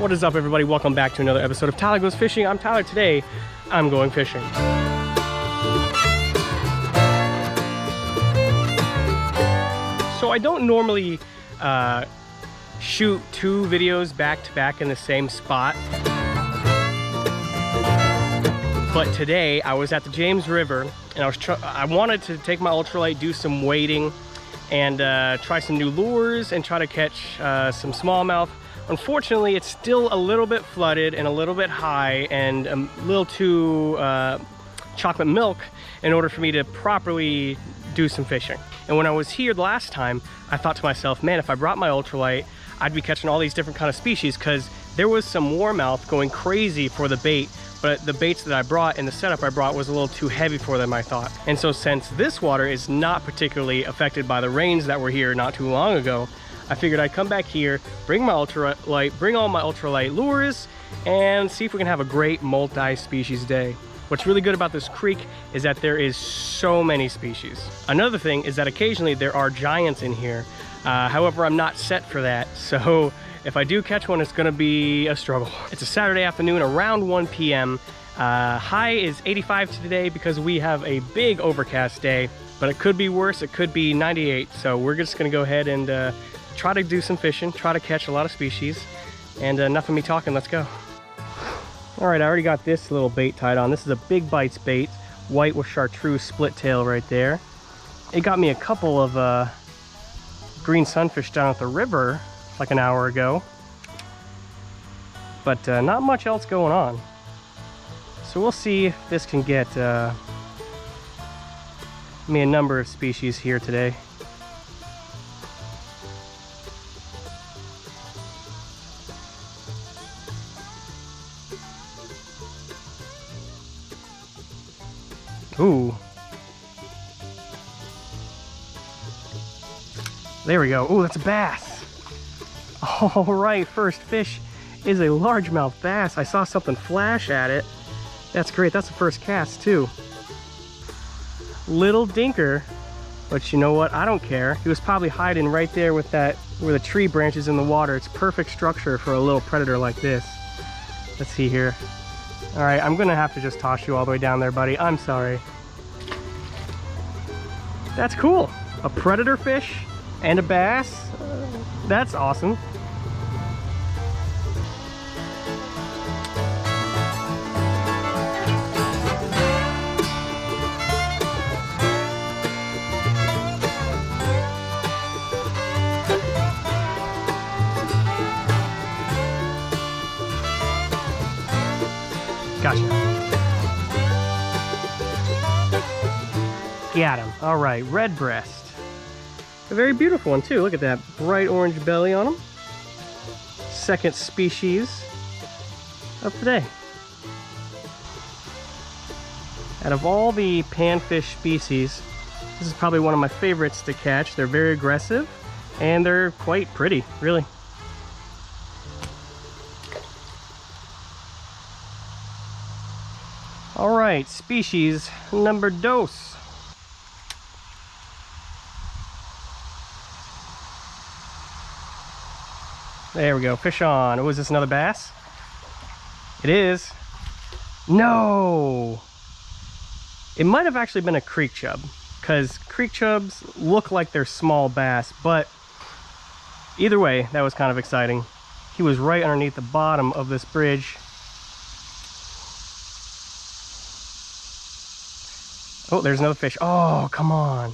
What is up, everybody? Welcome back to another episode of Tyler Goes Fishing. I'm Tyler. Today, I'm going fishing. So I don't normally shoot two videos back to back in the same spot. But today I was at the James River and I wanted to take my ultralight, do some wading, and try some new lures and try to catch some smallmouth. Unfortunately, it's still a little bit flooded and a little bit high and a little too chocolate milk in order for me to properly do some fishing. And when I was here the last time, I thought to myself, man, if I brought my ultralight, I'd be catching all these different kind of species, because there was some warmouth going crazy for the bait, but the baits that I brought and the setup I brought was a little too heavy for them, I thought. And so since this water is not particularly affected by the rains that were here not too long ago, I figured I'd come back here, bring my ultralight, bring all my ultralight lures, and see if we can have a great multi-species day. What's really good about this creek is that there is so many species. Another thing is that occasionally there are giants in here. However, I'm not set for that, so if I do catch one, it's gonna be a struggle. It's a Saturday afternoon around 1 p.m. High is 85 today because we have a big overcast day, but it could be worse. It could be 98. So we're just gonna go ahead and try to do some fishing, try to catch a lot of species, and enough of me talking, let's go. All right, I already got this little bait tied on. This is a Big Bites bait, white with chartreuse split tail right there. It got me a couple of green sunfish down at the river like an hour ago, but not much else going on. So we'll see if this can get me a number of species here today. Ooh. There we go. Ooh, that's a bass. All right, first fish is a largemouth bass. I saw something flash at it. That's great. That's the first cast too. Little dinker, but you know what? I don't care. He was probably hiding right there with that, where the tree branches in the water. It's perfect structure for a little predator like this. Let's see here. All right, I'm gonna have to just toss you all the way down there, buddy. I'm sorry. That's cool. A predator fish and a bass. That's awesome. Gotcha. Got him. All right, red breast. A very beautiful one too. Look at that bright orange belly on him. Second species of today. Out of all the panfish species, this is probably one of my favorites to catch. They're very aggressive and they're quite pretty, really. All right, species number dos. There we go, fish on. Oh, is this another bass? It is. No! It might have actually been a creek chub, because creek chubs look like they're small bass, but either way, that was kind of exciting. He was right underneath the bottom of this bridge. Oh, there's another fish. Oh, come on.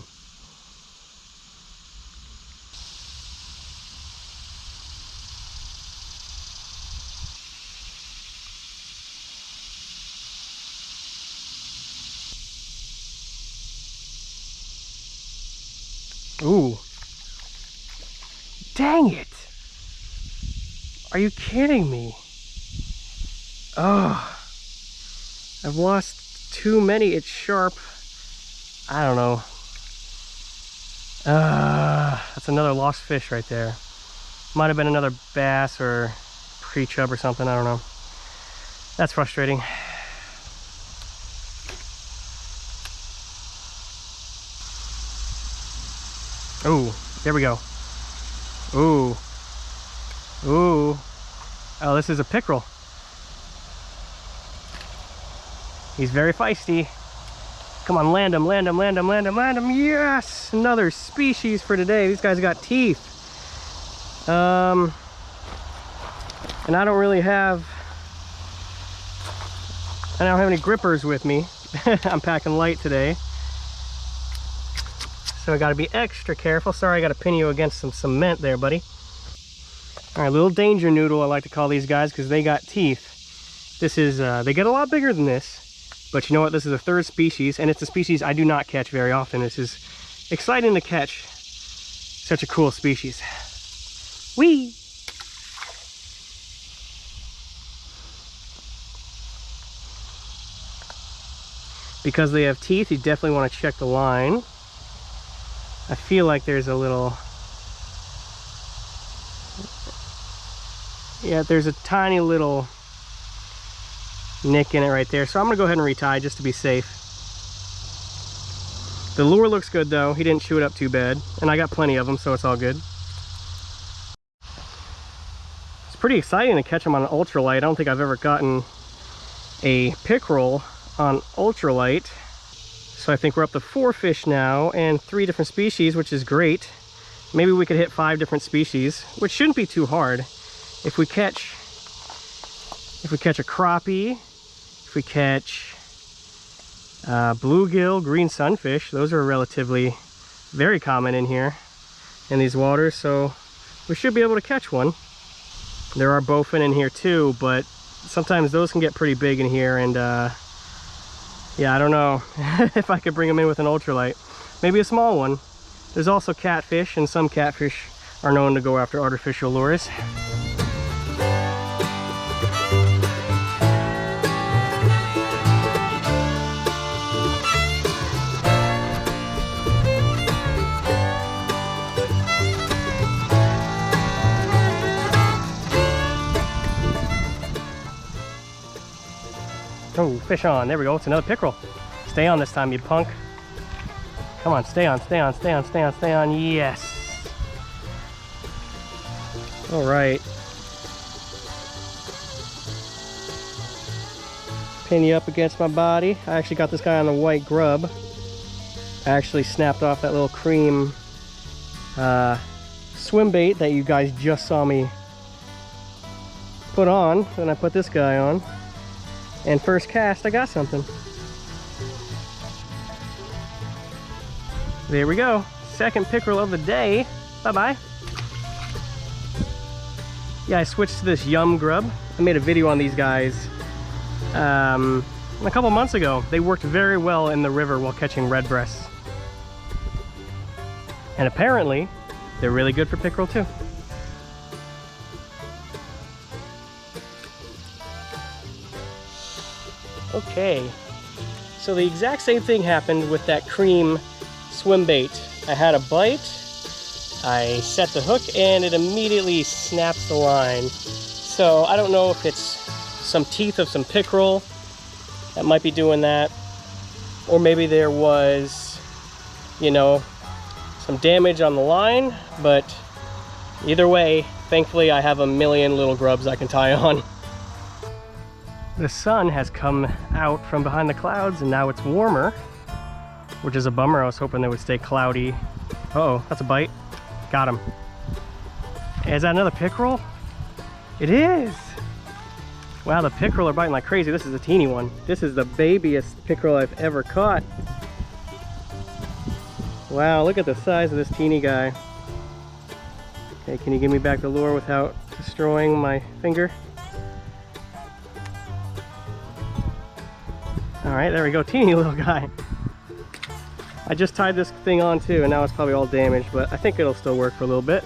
Ooh. Dang it. Are you kidding me? Oh. I've lost too many. It's sharp. I don't know. That's another lost fish right there. Might have been another bass or pre-chub or something. I don't know. That's frustrating. Ooh, there we go. Ooh. Ooh. Oh, this is a pickerel. He's very feisty. Come on, land him, land him, land him, land him, land him. Yes! Another species for today. These guys got teeth. And I don't have any grippers with me. I'm packing light today. So I gotta be extra careful. Sorry, I gotta pin you against some cement there, buddy. All right, little danger noodle, I like to call these guys, because they got teeth. This is, they get a lot bigger than this, but you know what? This is the third species, and it's a species I do not catch very often. This is exciting to catch such a cool species. Whee! Because they have teeth, you definitely want to check the line. I feel like there's a little... Yeah, there's a tiny little nick in it right there. So I'm going to go ahead and retie just to be safe. The lure looks good though. He didn't chew it up too bad. And I got plenty of them, so it's all good. It's pretty exciting to catch them on an ultralight. I don't think I've ever gotten a pickerel on ultralight. So I think we're up to 4 fish now and 3 different species, which is great. Maybe we could hit 5 different species, which shouldn't be too hard. If we catch a crappie, if we catch bluegill, green sunfish, those are relatively very common in here in these waters, so we should be able to catch one. There are bowfin in here too, but sometimes those can get pretty big in here, and yeah, I don't know if I could bring them in with an ultralight. Maybe a small one. There's also catfish, and some catfish are known to go after artificial lures. Oh, fish on. There we go. It's another pickerel. Stay on this time, you punk. Come on, stay on, stay on, stay on, stay on, stay on. Yes. All right. Pin you up against my body. I actually got this guy on a white grub. I actually snapped off that little cream swim bait that you guys just saw me put on. Then I put this guy on. And first cast, I got something. There we go. Second pickerel of the day. Bye-bye. Yeah, I switched to this yum grub. I made a video on these guys a couple months ago. They worked very well in the river while catching redbreasts. And apparently, they're really good for pickerel too. Okay, so the exact same thing happened with that cream swim bait. I had a bite, I set the hook, and it immediately snaps the line. So I don't know if it's some teeth of some pickerel that might be doing that, or maybe there was, you know, some damage on the line, but either way, thankfully I have a million little grubs I can tie on. The sun has come out from behind the clouds and now it's warmer, which is a bummer. I was hoping they would stay cloudy. Uh-oh, that's a bite. Got him. Is that another pickerel? It is! Wow, the pickerel are biting like crazy. This is a teeny one. This is the babiest pickerel I've ever caught. Wow, look at the size of this teeny guy. Okay, can you give me back the lure without destroying my finger? All right, there we go, teeny little guy. I just tied this thing on too, and now it's probably all damaged, but I think it'll still work for a little bit.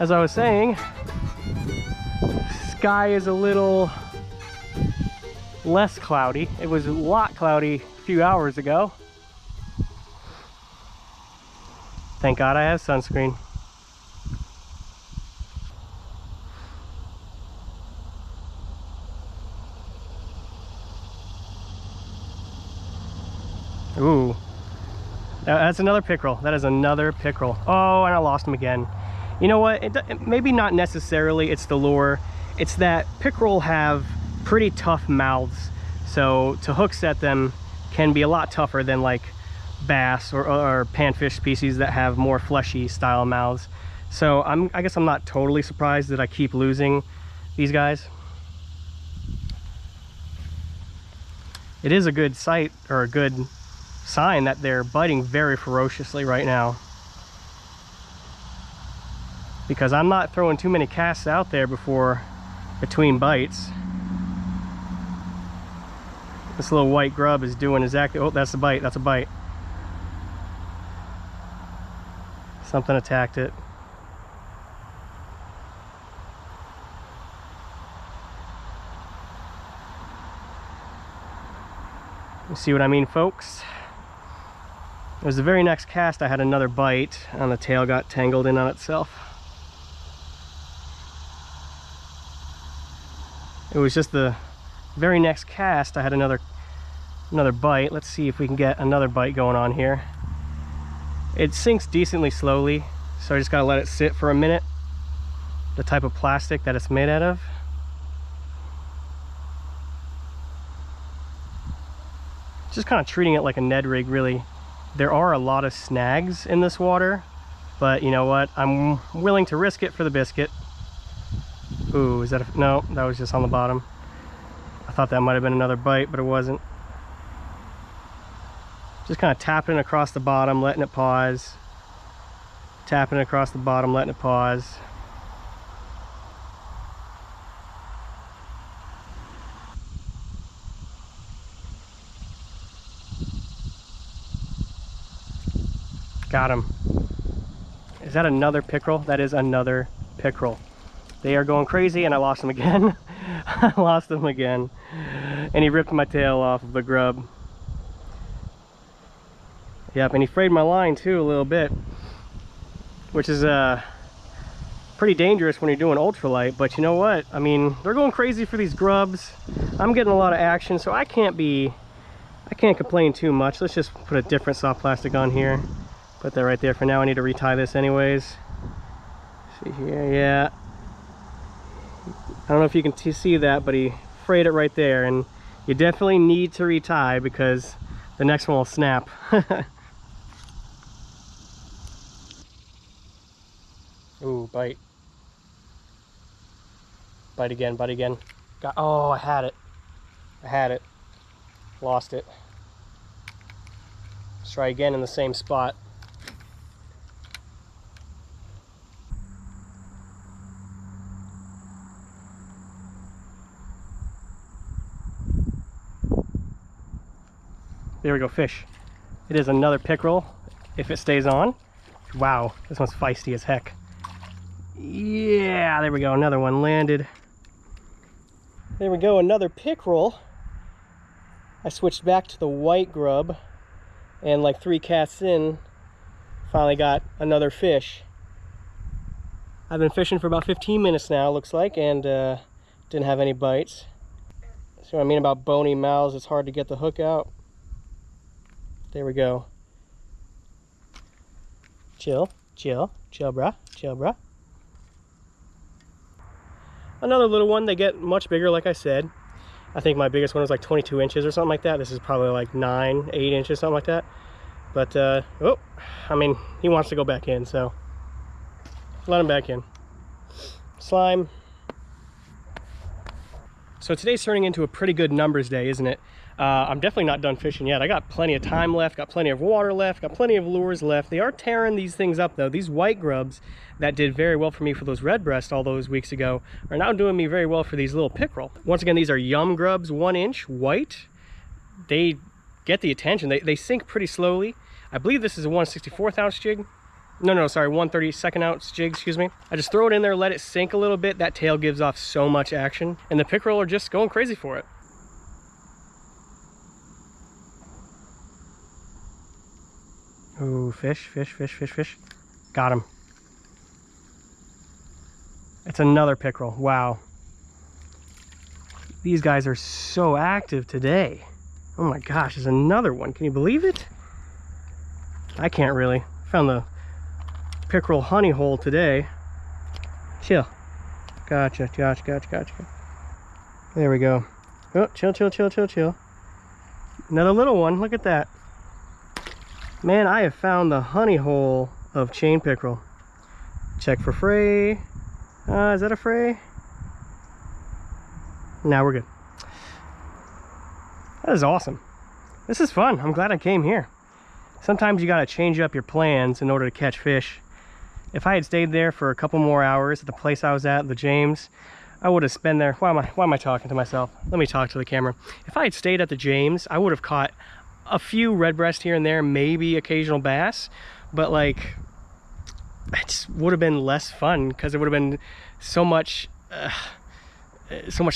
As I was saying, sky is a little less cloudy. It was a lot cloudy a few hours ago. Thank God I have sunscreen. Ooh, that's another pickerel. That is another pickerel. Oh, and I lost him again. You know what, maybe not necessarily it's the lure, it's that pickerel have pretty tough mouths, so to hook set them can be a lot tougher than like bass or panfish species that have more fleshy style mouths. So I guess I'm not totally surprised that I keep losing these guys. It is a good sight, or a good sign, that they're biting very ferociously right now, because I'm not throwing too many casts out there between bites. This little white grub is doing exactly, oh, that's a bite, that's a bite. Something attacked it. You see what I mean, folks? It was the very next cast I had another bite, and the tail got tangled in on itself. It was just the very next cast I had another bite. Let's see if we can get another bite going on here. It sinks decently slowly, so I just gotta let it sit for a minute. The type of plastic that it's made out of. Just kind of treating it like a Ned rig, really. There are a lot of snags in this water, but you know what? I'm willing to risk it for the biscuit. Ooh, is that a, no, that was just on the bottom. I thought that might have been another bite, but it wasn't. Just kind of tapping it across the bottom, letting it pause. Tapping it across the bottom, letting it pause. Got him. Is that another pickerel? That is another pickerel. They are going crazy, and I lost them again. I lost them again. And he ripped my tail off of the grub. Yep, and he frayed my line too a little bit, which is pretty dangerous when you're doing ultralight. But you know what? I mean, they're going crazy for these grubs. I'm getting a lot of action, so I can't complain too much. Let's just put a different soft plastic on here. Put that right there for now. I need to retie this anyways. See here, yeah. I don't know if you can see that, but he frayed it right there, and you definitely need to retie because the next one will snap. Ooh, bite. Bite again, bite again. Got, oh, I had it. I had it. Lost it. Let's try again in the same spot. There we go, fish. It is another pickerel, if it stays on. Wow, this one's feisty as heck. Yeah, there we go, another one landed. There we go, another pickerel. I switched back to the white grub, and like 3 casts in, finally got another fish. I've been fishing for about 15 minutes now, looks like, and didn't have any bites. See what I mean about bony mouths? It's hard to get the hook out. There we go. Chill, chill, chill, bruh, chill, bruh. Another little one. They get much bigger, like I said. I think my biggest one was like 22 inches or something like that. This is probably like 9, 8 inches, something like that. But, oh, I mean, he wants to go back in, so let him back in. Slime. So today's turning into a pretty good numbers day, isn't it? I'm definitely not done fishing yet. I got plenty of time left, got plenty of water left, got plenty of lures left. They are tearing these things up though. These white grubs that did very well for me for those red breast all those weeks ago are now doing me very well for these little pickerel. Once again, these are yum grubs, 1 inch, white. They get the attention. They sink pretty slowly. I believe this is a 1/64th ounce jig. No, sorry, 1/32nd ounce jig, excuse me. I just throw it in there, let it sink a little bit. That tail gives off so much action, and the pickerel are just going crazy for it. Ooh, fish, fish, fish, fish, fish. Got him. It's another pickerel. Wow. These guys are so active today. Oh my gosh, there's another one. Can you believe it? I can't really. Found the pickerel honey hole today. Chill. Gotcha, gotcha, gotcha, gotcha. There we go. Oh, chill, chill, chill, chill, chill. Another little one, look at that. Man, I have found the honey hole of chain pickerel. Check for fray. Is that a fray? Now we're good. That is awesome. This is fun. I'm glad I came here. Sometimes you gotta change up your plans in order to catch fish. If I had stayed there for a couple more hours at the place I was at, the James, I would have spent there. Why am I talking to myself? Let me talk to the camera. If I had stayed at the James, I would have caught a few redbreast here and there, maybe occasional bass, but like, it just would have been less fun because it would have been so much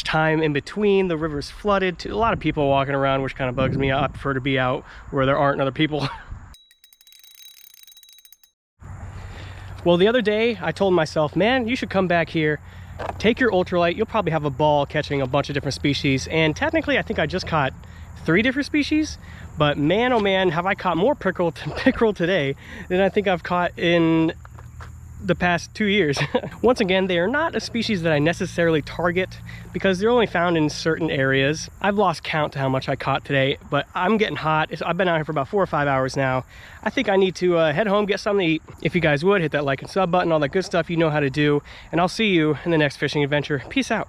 time in between. The river's flooded. A lot of people walking around, which kind of bugs me. I prefer to be out where there aren't other people. Well, the other day I told myself, man, you should come back here, take your ultralight. You'll probably have a ball catching a bunch of different species. And technically, I think I just caught 3 different species, but man, oh man, have I caught more pickerel today than I think I've caught in the past 2 years. Once again, they are not a species that I necessarily target because they're only found in certain areas. I've lost count to how much I caught today, but I'm getting hot. I've been out here for about 4 or 5 hours now. I think I need to head home, get something to eat. If you guys would, hit that like and sub button, all that good stuff you know how to do, and I'll see you in the next fishing adventure. Peace out.